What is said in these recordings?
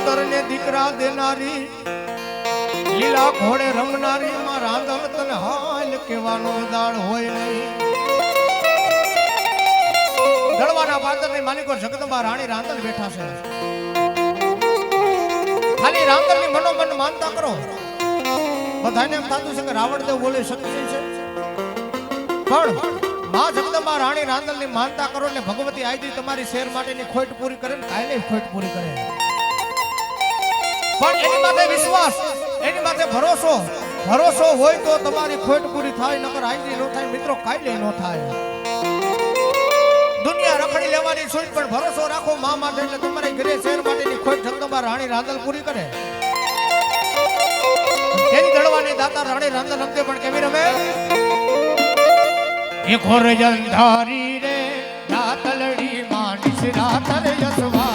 રાંદર ને દીકરા દેનારી લીલા ઘોડે રમનારી માં રાંધણ તને હાલ કેવાનો દાળ હોય નહીં. દળવાના પાદરની માલિકો જગદંબા રાણી રાંધણ બેઠા છે. ખાલી રાંધણની મનોમન માનતા કરો. બધાને એમ થતું છે કે રાવણદેવ બોલે શક્તિ છે, પણ માં જગદંબા રાણી રાંધણની માનતા કરો એટલે ભગવતી આઈજી તમારી શેર માટેની ખોટ પૂરી કરે ને કાયલે ખોટ પૂરી કરે. પણ એની માથે વિશ્વાસ, એની માથે ભરોસો હોય તો તમારી ખોટ પૂરી થાય, નકર આઈજી નો થાય મિત્રો, કાયલે નો થાય. દુનિયા રખડી લેવાની છૂટ, પણ ભરોસો રાખો માં માટે એટલે તમારી ઘરે શેર માટેની ખોટ જગદંબા રાણી રાંધણ પૂરી કરે. તેની દળવાની દાતા રાણી રાંધણ રમતે પણ કેવી રમે? એ ઘોર જંધારી રે દાતલડી માનસ રાતર યસવા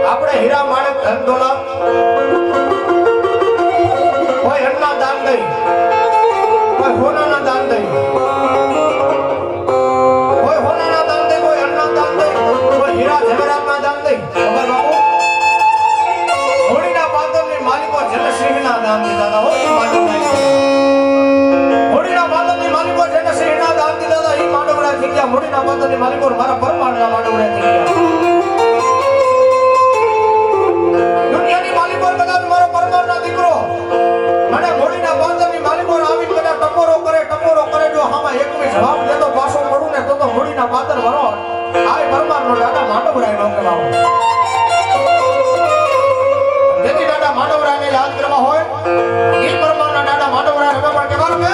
આપણે હીરા માણેક ધન દોલત કોઈ અન્ના દાન દઈ, કોઈ હોનાના દાન દઈ, કોઈ હોનાના દાન દઈ, કોઈ અન્ના દાન દઈ, કોઈ હીરા જવેરાતના દાન દઈ. ખબર બાબુ હોળીના પાદરની માલિકો જનશ્રીના દાન દીધા હોય હોળીના પાદરની માલિકો જનશ્રીના દાન દીધા એ માંડવડા થઈ ગયા. હોળીના પાદરની માલિકો મારા પરમાણના માંડવડા થઈ ગયા. દુનિયાની માલિકો કદાચ મારો પરમાણના દીકરો મને હોળીના પાદરની માલિકો આવીને કદાચ ટપોરો કરે જો હામાં એક જવાબ દેતો પાછો દર વરો આ પરમારનો દાદા માંડવરાય નો કહેવાવો જેથી દાદા માંડવરાયને યાદ કરવા હોય એ પરમારના દાદા માંડવરાય હવે પણ કહેવાનું કે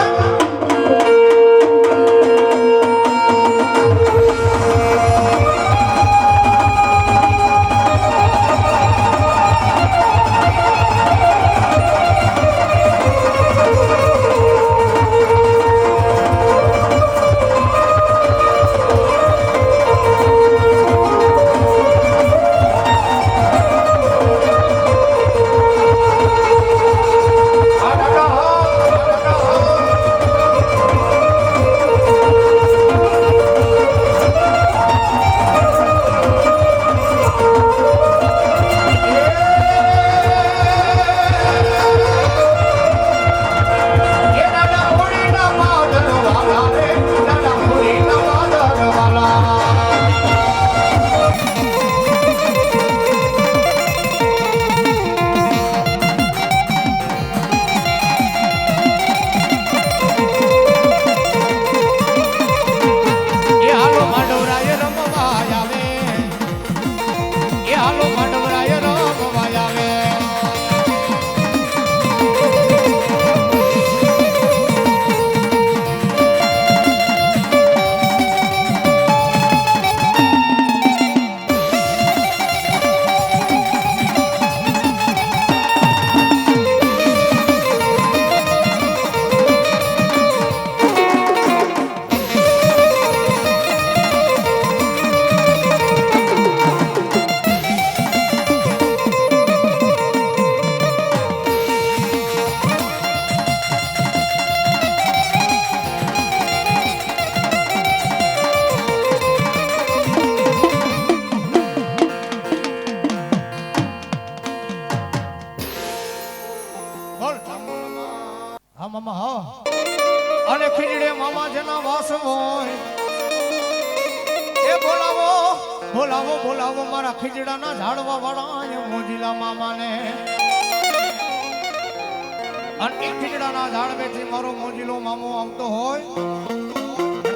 અને ખીજડે મામા જેના વાસ હોય એ બોલાવો બોલાવો બોલાવો મારા ખીજડાના ઝાડવા વાળા મોજીલા મામાને અને એ ખીજડાના ઝાડવેથી મારો મોજીલો મામો આવતો હોય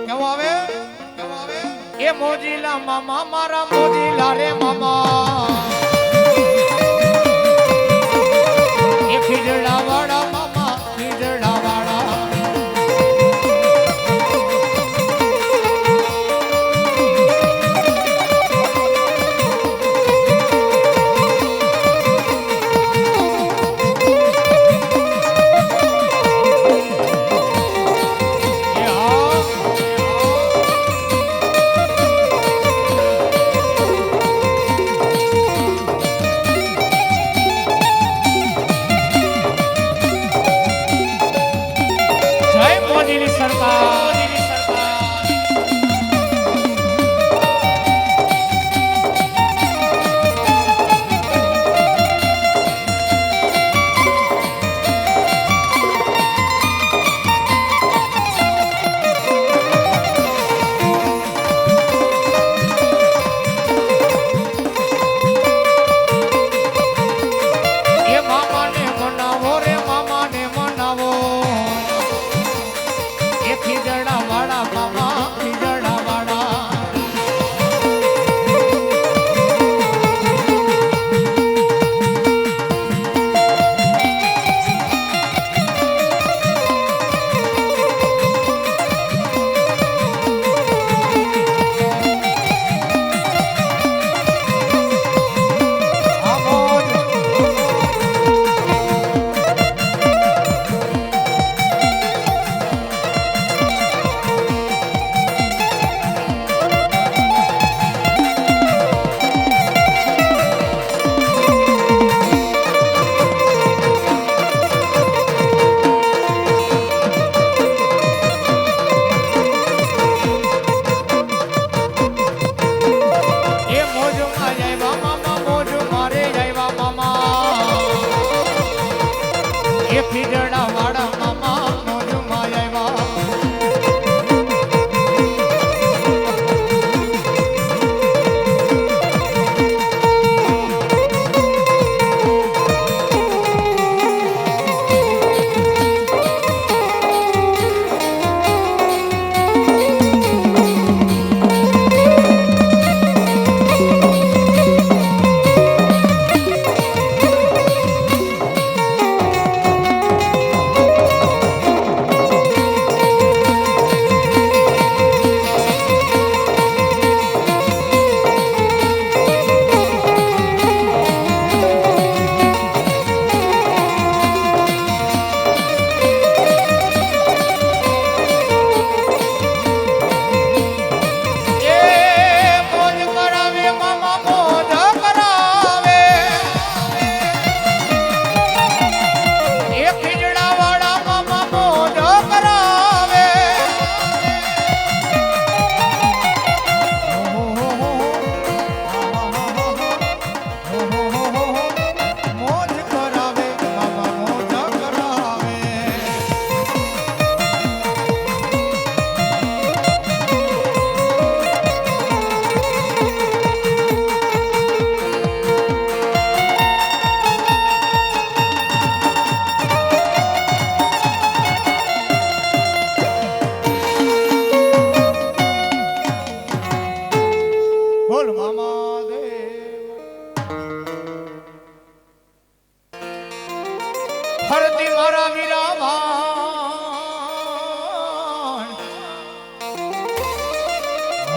કેવો આવે એ મોજીલા મામા મારા મોજીલા રે મામા એ ખીજડા વાળા મામા ખીજડા વાળા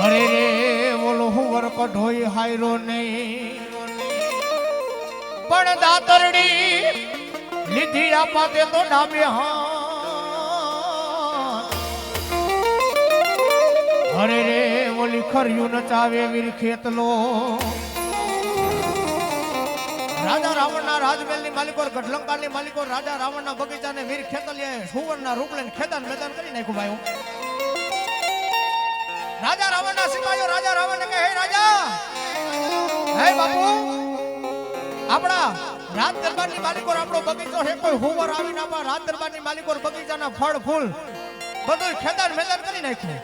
અરે રે બોલો હું વરક ઢોઈ હાયરો નહીં પણ દાતરડી લીધી આપાતે તો ડાબે હાથ અરે રે ઓલી ખર્યું નચાવે વીર ખેતલો રાજા રાવણના રાજમહેલની માલિકો ગઢલંકાની માલિકો રાજા રાવણના બગીચાને વીર ખેતલીએ સુવર્ણના રૂપ લઈને ખેદાન મેદાન કરી નાખ્યું ભાઈઓ રાજા રાવણના સિપાહીઓ રાજા રાવણને કહે હે રાજા હે બાપુ આપણા રાજ દરબારની માલિકો આપણો બગીચો છે કોઈ હુવર આવીને આપણા રાજ દરબારની માલિકો બગીચાના ફળ ફૂલ બધું ખેદાન મેદાન કરી નાખ્યું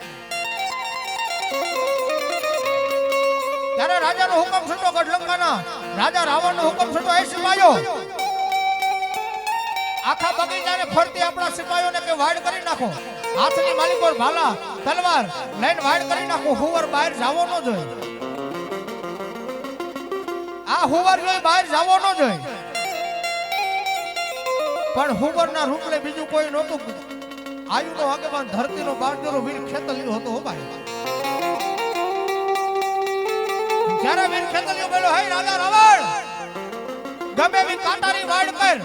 ત્યારે રાજાનો હુકમ છૂટો ગઢલંકાના રાજા રાવણનો હુકમ છૂટો એ સિપાહીઓ આખા બગીચાને ફરતી આપણા સિપાહીઓને કે વાડ કરી નાખો હાથની માલિકો ભાલા તલવાર લઈને વાડ કરી નાખો હુવર બહાર જાવો ન જોઈએ આ હુવર જોઈ બહાર જાવો ન જોઈએ પણ હુવરના રૂપલે બીજું કોઈ નહોતું આયુનો આગેવાન ધરતીનો બારજોરો વીર ખેતલિયો હતો હો ભાઈ જ્યારે વીર ખેતલિયો બોલ્યો હે રાજા રાવણ ગમે એવી કાંટારી વાડ કર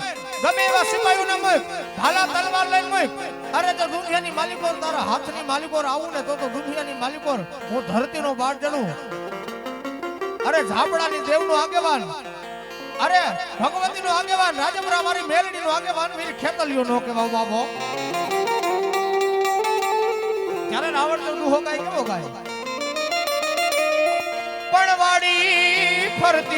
ગમે એવા સિપાહીઓને મૂક ભાલા તલવાર લઈને મૂક અરે તો દુનિયાની માલિકો તારા હાથની માલિકો આવું ને તો દુનિયાની માલિકો હું ધરતીનો બારજણું અરે ઝાપડાની દેવનો આગેવાન અરે ભગવતીનો આગેવાન રાજમરા મારી મેલડીનો આગેવાન વીર ખેતલિયો નો કેવા બાબો ત્યારે રાવણ તો દુહો ગાય કેવો ગાય પણ વાડી ફરતી